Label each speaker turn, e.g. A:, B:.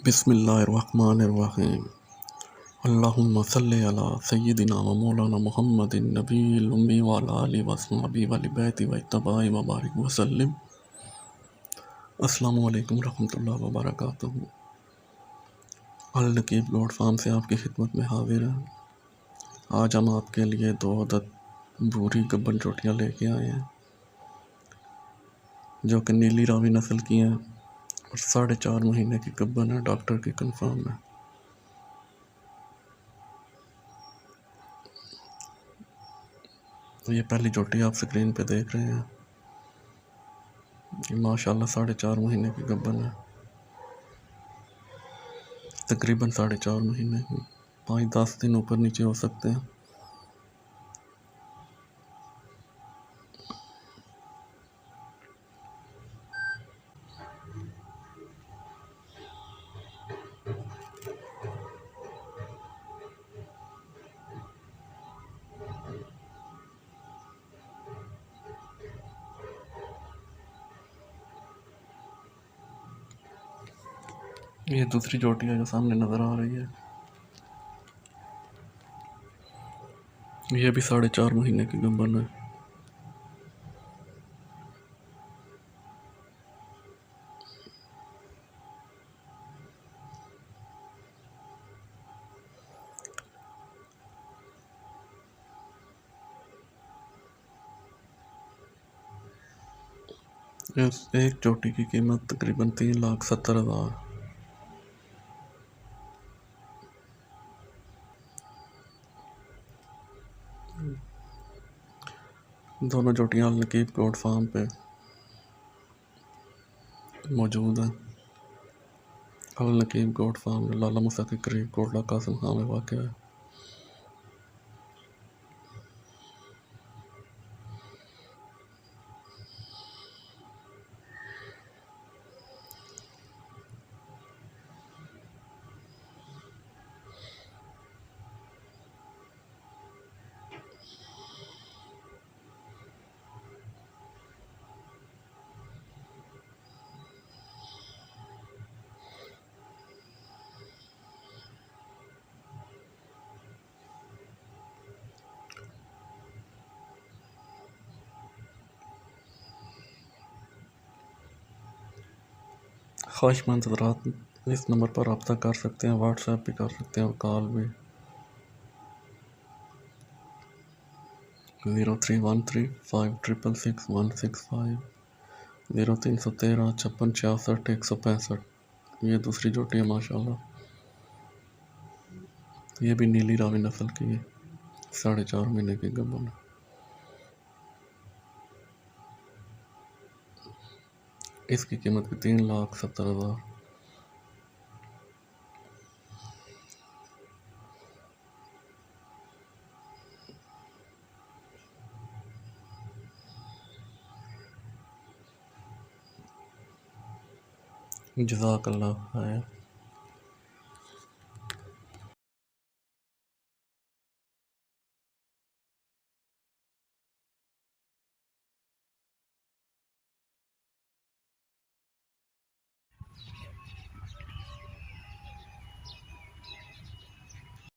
A: बिस्मिल्लाहिर्रहमानिर्रहीम। अल्लाहुम्मा सल्लि अला सय्यिदिना व मौलाना मुहम्मदिन नबील उम्मी व अला आलिहि व अस्हाबिहि व अहलि बैति व इत्तबाइ व बारिक व सल्लिम। अस्सलामु अलैकुम रहमतुल्लाहि व बरकातुहू। अल नकीब गोट फार्म से आपकी खिदमत में हाजिर हैं। आज हम आपके लिए 2 अदद भूरी गब्बन चोटियाँ लेके आए हैं जो कि नीली रावी नस्ल की हैं और 4.5 महीने की गब्बन है, डॉक्टर की कंफर्म है। ये पहली जोटी आप स्क्रीन पे देख रहे हैं। ये माशाल्लाह 4.5 महीने की गब्बन है, तकरीबन 4.5 महीने की। 5-10 दिन ऊपर नीचे हो सकते हैं। ये दूसरी जोटी है जो सामने नज़र आ रही है। ये भी 4.5 महीने की गब्बन है। इस एक जोटी की कीमत तकरीबन 3,70,000। दोनों जोटियाँ अल नकीब गोट फार्म पे मौजूद हैं। अल नकीब गोट फार्म लाला मूसा के करीब कोटला कासिम खां में वाक़ है। ख्वाहिशमंद हज़रात इस नंबर पर रब्ता कर सकते हैं, व्हाट्सएप भी कर सकते हैं और कॉल भी। 0313566165, 0313566165। ये दूसरी जोटी है माशाल्लाह। ये भी नीली रावी नस्ल की है, 4.5 महीने की गब्बन। इसकी कीमत भी 3,70,000। जज़ाकल्लाह खैर।